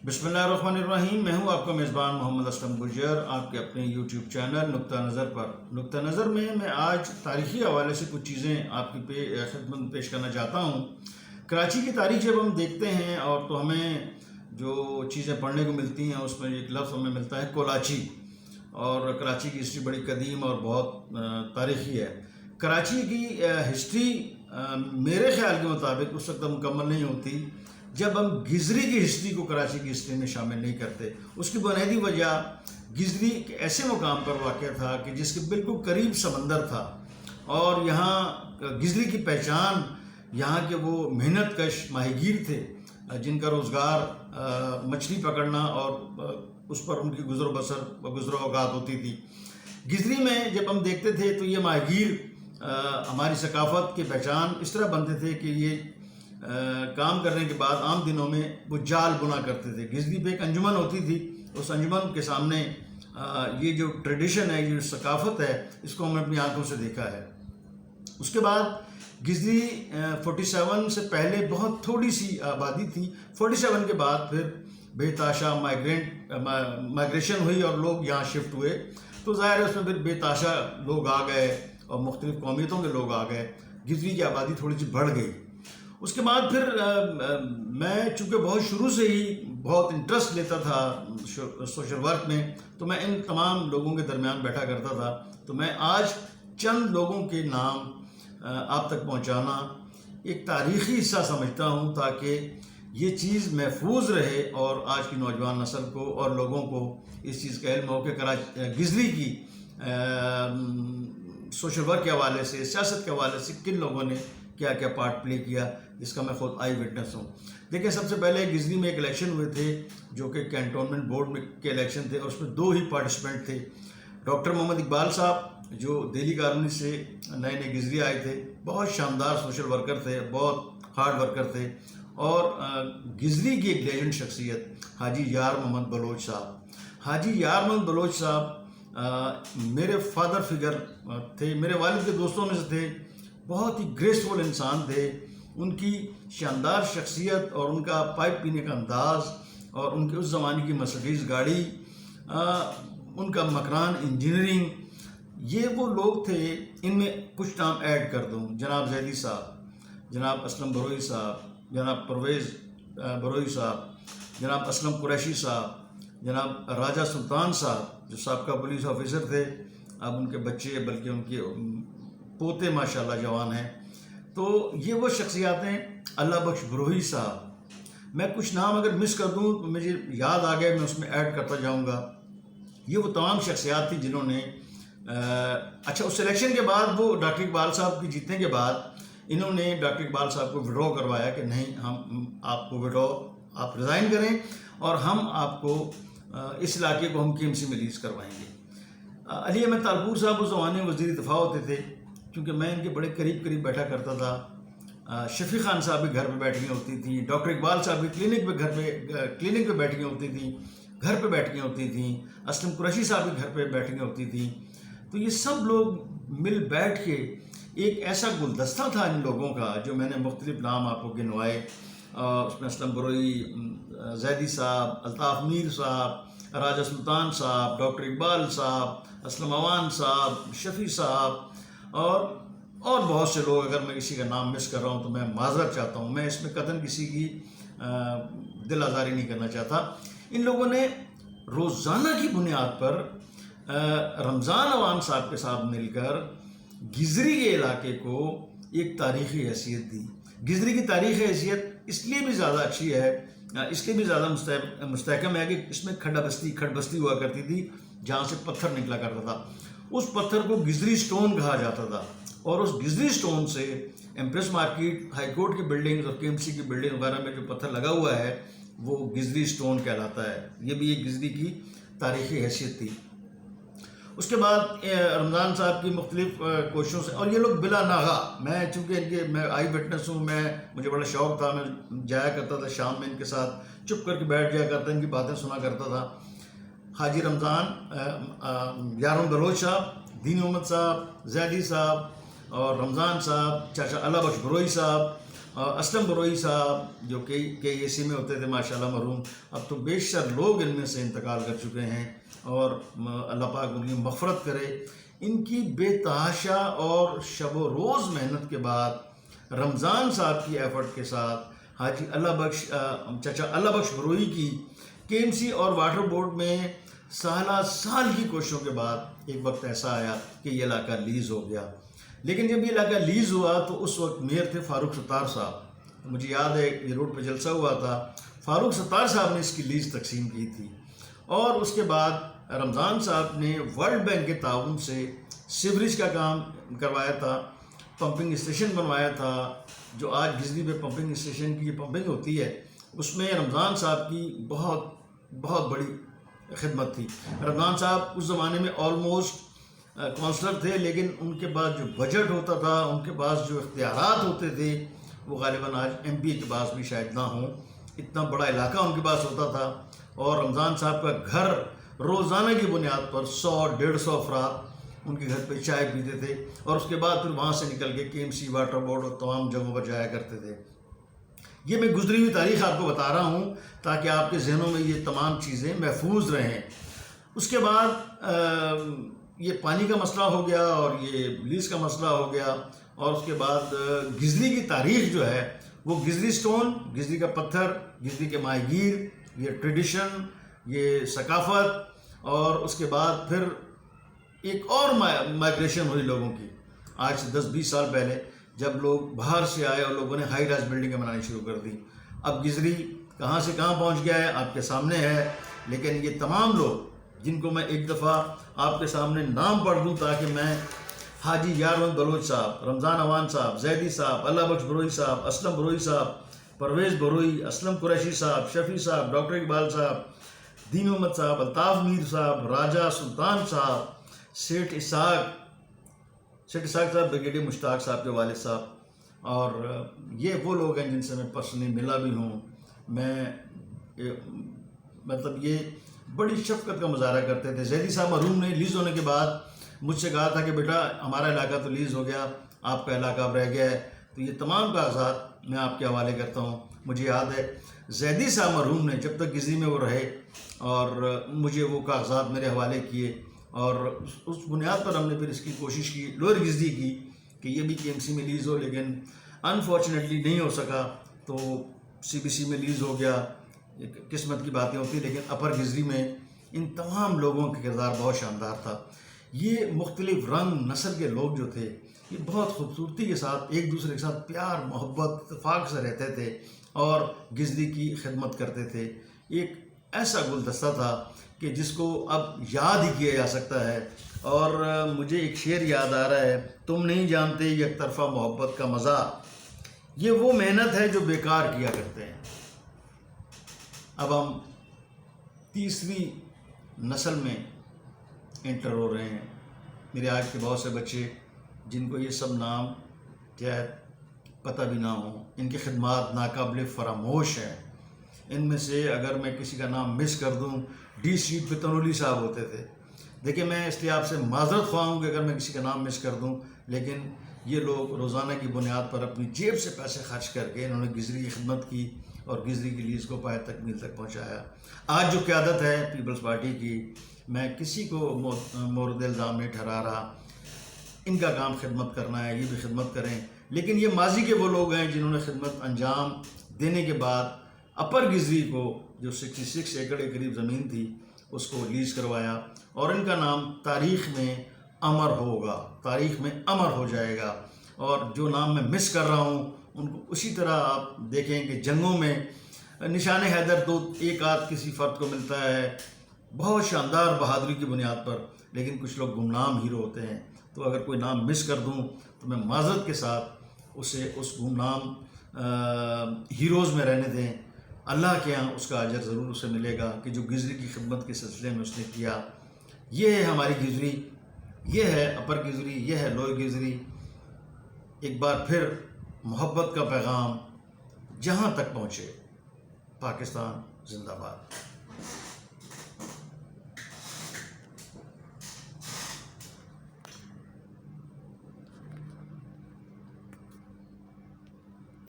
बिस्मिल्लाहिर्रहमानिर्रहीम। मैं हूं आपका मेज़बान मोहम्मद असलम गुजर, आपके अपने यूट्यूब चैनल नुक्ता नज़र पर। नुक्ता नज़र में मैं आज तारीख़ी हवाले से कुछ चीज़ें आपकी खिदमत में पेश करना चाहता हूं। कराची की तारीख़ जब हम देखते हैं और तो हमें जो चीज़ें पढ़ने को मिलती हैं उसमें एक लफ्ज़ हमें मिलता है कोलाची। और कराची की हिस्ट्री बड़ी कदीम और बहुत तारीख़ी है। कराची की हिस्ट्री मेरे ख़्याल के मुताबिक उस वक्त मुकम्मल नहीं होती जब हम गिजरी की हिस्ट्री को कराची की हिस्ट्री में शामिल नहीं करते। उसकी बुनियादी वजह गिजरी एक ऐसे मुकाम पर वाक़ था कि जिसके बिल्कुल करीब समंदर था, और यहाँ गिजरी की पहचान यहाँ के वो मेहनत कश माहीगीर थे जिनका रोज़गार मछली पकड़ना और उस पर उनकी गुज़र औक़ात होती थी। गिजरी में जब हम देखते थे तो ये माहीगीर हमारी सकाफ़त की पहचान इस तरह बनते थे कि ये काम करने के बाद आम दिनों में वो जाल बुना करते थे। गिजरी पे एक अंजुमन होती थी, उस अंजुमन के सामने ये जो ट्रेडिशन है, ये सकाफ़त है, इसको हमने अपनी आंखों से देखा है। उसके बाद गिजरी 47 से पहले बहुत थोड़ी सी आबादी थी। 47 के बाद फिर बेताशा माइग्रेशन हुई और लोग यहाँ शिफ्ट हुए, तो ज़ाहिर है उसमें फिर बेताशा लोग आ गए और मुख्तलिफ़ कौमियतों के लोग आ गए। गिजरी की आबादी थोड़ी सी बढ़ गई। उसके बाद फिर मैं चूँकि बहुत शुरू से ही बहुत इंटरेस्ट लेता था सोशल वर्क में, तो मैं इन तमाम लोगों के दरमियान बैठा करता था। तो मैं आज चंद लोगों के नाम आप तक पहुंचाना एक तारीख़ी हिस्सा समझता हूं, ताकि ये चीज़ महफूज रहे और आज की नौजवान नस्ल को और लोगों को इस चीज़ का इल्म हो कि गिजरी की सोशल वर्क के हवाले से, सियासत के हवाले से किन लोगों ने क्या क्या पार्ट प्ले किया, जिसका मैं खुद आई विटनेस हूँ। देखिए, सबसे पहले गिजरी में एक इलेक्शन हुए थे जो कि कैंटोनमेंट बोर्ड में के इलेक्शन थे, और उसमें दो ही पार्टिसिपेंट थे। डॉक्टर मोहम्मद इकबाल साहब जो दिल्ली कॉलोनी से नए नए गिजरी आए थे, बहुत शानदार सोशल वर्कर थे, बहुत हार्ड वर्कर थे। और गिजरी की एक लेजेंड शख्सियत हाजी यार मोहम्मद बलोच साहब। हाजी यार मोहम्मद बलोच साहब मेरे फादर फिगर थे, मेरे वालिद के दोस्तों में से थे। बहुत ही ग्रेसफुल इंसान थे। उनकी शानदार शख्सियत और उनका पाइप पीने का अंदाज़ और उनके उस ज़माने की मर्सिडीज़ गाड़ी, उनका मकरान इंजीनियरिंग, ये वो लोग थे। इनमें कुछ नाम ऐड कर दूँ: जनाब जैदी साहब, जनाब असलम बरोई साहब, जनाब परवेज़ बरोई साहब, जनाब असलम कुरैशी साहब, जनाब राजा सुल्तान साहब जो साबका पुलिस ऑफिसर थे, अब उनके बच्चे बल्कि उनके पोते माशाल्लाह जवान हैं। तो ये वो शख्सियात हैं। अल्लाह बख्श बरोही साहब। मैं कुछ नाम अगर मिस कर दूं तो मुझे याद आ गए, मैं उसमें ऐड करता जाऊंगा। ये वो तमाम शख्सियात थी जिन्होंने अच्छा, उस सिलेक्शन के बाद वो डॉक्टर इकबाल साहब की जीतने के बाद इन्होंने डॉक्टर इकबाल साहब को विड्रॉ करवाया कि नहीं, हम आपको विड्रॉ, आप रिज़ाइन करें और हम आपको इस इलाके को हम KMC में लीज़ करवाएंगे। अली अहमद तालपुर साहब उस ज़माने में वज़ीर दिफ़ा होते थे, क्योंकि मैं इनके बड़े करीब बैठा करता था। शफ़ी खान साहब भी घर पे बैठियाँ होती थी, डॉक्टर इकबाल साहब भी क्लिनिक पे बैठियाँ होती थी, घर पे बैठियाँ होती थी, असलम कुरैशी साहब भी घर पे बैठियाँ होती थी। तो ये सब लोग मिल बैठ के एक ऐसा गुलदस्ता था इन लोगों का, जो मैंने मुख्तलिफ नाम आपको गिनवाए। उसमें असलम बरोई, जैदी साहब, अल्ताफ़ मीर साहब, राजा सुल्तान साहब, डॉक्टर इकबाल साहब, असलम अवान साहब, शफ़ी साहब और बहुत से लोग। अगर मैं किसी का नाम मिस कर रहा हूँ तो मैं माज़रत चाहता हूँ। मैं इसमें कतई किसी की दिल आज़ारी नहीं करना चाहता। इन लोगों ने रोज़ाना की बुनियाद पर रमज़ान अवान साहब के साथ मिलकर गिजरी के इलाके को एक तारीख़ी हैसियत दी। गिजरी की तारीख़ी हैसियत इसलिए भी ज़्यादा अच्छी है, इसलिए भी ज़्यादा मुस्तहकम है कि इसमें खड़बस्ती हुआ करती थी, जहाँ से पत्थर निकला करता था। उस पत्थर को गिजरी स्टोन कहा जाता था, और उस गिजरी स्टोन से एम्प्रेस मार्केट, हाई कोर्ट की बिल्डिंग्स और KMC की बिल्डिंग वगैरह में जो पत्थर लगा हुआ है वो गिजरी स्टोन कहलाता है। ये भी एक गिजरी की तारीख़ी हैसियत थी। उसके बाद रमज़ान साहब की मुख्तलिफ़ कोशिशों से, और ये लोग बिला नागा, मैं चूँकि मैं आई विटनेस हूँ, मुझे बड़ा शौक़ था, मैं जाया करता था शाम में इनके साथ, चुप करके बैठ जाया करता, इनकी बातें सुना करता था। हाजी रमज़ान यार बलोच साहब, दीन मोहम्मद साहब, जैदी साहब और रमज़ान साहब, चाचा अल्लाह बख्श बरोई साहब اسلم بروئی صاحب جو کے اے سی میں ہوتے تھے ماشاءاللہ مرحوم، اب تو بیشتر لوگ ان میں سے انتقال کر چکے ہیں، اور اللہ پاک ان کی مغفرت کرے۔ ان کی بے تحاشا اور شب و روز محنت کے بعد رمضان صاحب کی ایفرٹ کے ساتھ حاجی اللہ بخش چچا اللہ بخش بروئی کی KMC اور واٹر بورڈ میں سال کی کوششوں کے بعد ایک وقت ایسا آیا کہ یہ علاقہ لیز ہو گیا۔ لیکن جب یہ علاقہ لیز ہوا تو اس وقت میئر تھے فاروق ستار صاحب، مجھے یاد ہے یہ روڈ پہ جلسہ ہوا تھا، فاروق ستار صاحب نے اس کی لیز تقسیم کی تھی، اور اس کے بعد رمضان صاحب نے ورلڈ بینک کے تعاون سے سیوریج کا کام کروایا تھا، پمپنگ اسٹیشن بنوایا تھا، جو آج گزنی پہ پمپنگ اسٹیشن کی پمپنگ ہوتی ہے اس میں رمضان صاحب کی بہت بڑی خدمت تھی۔ رمضان صاحب اس زمانے میں آلموسٹ کونسلر تھے، لیکن ان کے پاس جو بجٹ ہوتا تھا، ان کے پاس جو اختیارات ہوتے تھے، وہ غالباً آج MP کے پاس بھی شاید نہ ہوں، اتنا بڑا علاقہ ان کے پاس ہوتا تھا۔ اور رمضان صاحب کا گھر روزانہ کی بنیاد پر 100-150 افراد ان کے گھر پہ چائے پیتے تھے، اور اس کے بعد پھر وہاں سے نکل کے KMC واٹر بورڈ اور تمام جگہوں پر جایا کرتے تھے۔ یہ میں گزری ہوئی تاریخ آپ کو بتا رہا ہوں تاکہ آپ کے ذہنوں میں یہ تمام چیزیں محفوظ رہیں۔ اس کے بعد یہ پانی کا مسئلہ ہو گیا اور یہ لیز کا مسئلہ ہو گیا، اور اس کے بعد گزری کی تاریخ جو ہے وہ گزری سٹون، گزری کا پتھر، گزری کے ماہی گیر، یہ ٹریڈیشن، یہ ثقافت، اور اس کے بعد پھر ایک اور مائگریشن ہوئی لوگوں کی آج سے 10-20 سال پہلے، جب لوگ باہر سے آئے اور لوگوں نے ہائی رائز بلڈنگیں بنانی شروع کر دی۔ اب گزری کہاں سے کہاں پہنچ گیا ہے آپ کے سامنے ہے، لیکن یہ تمام لوگ جن کو میں ایک دفعہ آپ کے سامنے نام پڑھ دوں تاکہ میں حاجی یار محمد بلوچ صاحب، رمضان اوان صاحب، زیدی صاحب، اللہ بخش بروئی صاحب، اسلم بروئی صاحب، پرویز بروئی، اسلم قریشی صاحب، شفیع صاحب، ڈاکٹر اقبال صاحب، دین محمد صاحب، الطاف میر صاحب، راجہ سلطان صاحب، سیٹھ اسحاق صاحب، بریگیڈیئر مشتاق صاحب کے والد صاحب، اور یہ وہ لوگ ہیں جن سے میں پرسنلی ملا بھی ہوں۔ میں مطلب یہ بڑی شفقت کا مظاہرہ کرتے تھے۔ زیدی صاحب مرحوم نے لیز ہونے کے بعد مجھ سے کہا تھا کہ بیٹا ہمارا علاقہ تو لیز ہو گیا، آپ کا علاقہ اب رہ گیا ہے، تو یہ تمام کاغذات میں آپ کے حوالے کرتا ہوں۔ مجھے یاد ہے زیدی صاحب مرحوم نے جب تک گزری میں وہ رہے اور مجھے وہ کاغذات میرے حوالے کیے، اور اس بنیاد پر ہم نے پھر اس کی کوشش کی، لوئر گزری کی کہ یہ بھی KMC میں لیز ہو، لیکن انفارچونیٹلی نہیں ہو سکا، تو CBC میں لیز ہو گیا۔ قسمت کی باتیں ہوتی، لیکن اپر گزری میں ان تمام لوگوں کا کردار بہت شاندار تھا۔ یہ مختلف رنگ نسل کے لوگ جو تھے یہ بہت خوبصورتی کے ساتھ ایک دوسرے کے ساتھ پیار محبت اتفاق سے رہتے تھے اور گزری کی خدمت کرتے تھے۔ ایک ایسا گلدستہ تھا کہ جس کو اب یاد ہی کیا جا سکتا ہے، اور مجھے ایک شعر یاد آ رہا ہے، تم نہیں جانتے یک طرفہ محبت کا مزہ، یہ وہ محنت ہے جو بیکار کیا کرتے ہیں۔ اب ہم تیسری نسل میں انٹر ہو رہے ہیں۔ میرے آج کے بہت سے بچے جن کو یہ سب نام شاید پتہ بھی نہ ہوں، ان کی خدمات ناقابل فراموش ہیں۔ ان میں سے اگر میں کسی کا نام مس کر دوں، D اسٹریٹ پہ تنولی صاحب ہوتے تھے۔ دیکھیں میں اس لیے آپ سے معذرت خواہ ہوں کہ اگر میں کسی کا نام مس کر دوں، لیکن یہ لوگ روزانہ کی بنیاد پر اپنی جیب سے پیسے خرچ کر کے انہوں نے گزری کی خدمت کی اور گزری کی لیز کو پائے تکمیل تک پہنچایا۔ آج جو قیادت ہے پیپلز پارٹی کی، میں کسی کو مورد الزام نہیں ٹھہرا رہا، ان کا کام خدمت کرنا ہے، یہ بھی خدمت کریں، لیکن یہ ماضی کے وہ لوگ ہیں جنہوں نے خدمت انجام دینے کے بعد اپر گزری کو جو 66 ایکڑ کے قریب زمین تھی اس کو لیز کروایا، اور ان کا نام تاریخ میں امر ہوگا، تاریخ میں امر ہو جائے گا۔ اور جو نام میں مس کر رہا ہوں ان کو اسی طرح آپ دیکھیں کہ جنگوں میں نشان حیدر تو ایک آدھ کسی فرد کو ملتا ہے بہت شاندار بہادری کی بنیاد پر، لیکن کچھ لوگ گمنام ہیرو ہوتے ہیں، تو اگر کوئی نام مس کر دوں تو میں معذرت کے ساتھ اسے اس گمنام ہیروز میں رہنے دیں۔ اللہ کے ہاں اس کا اجر ضرور اسے ملے گا کہ جو گزری کی خدمت کے سلسلے میں اس نے کیا۔ یہ ہے ہماری گزری، یہ ہے اپر گزری، یہ ہے لوئر گزری۔ ایک بار پھر محبت کا پیغام جہاں تک پہنچے، پاکستان زندہ باد۔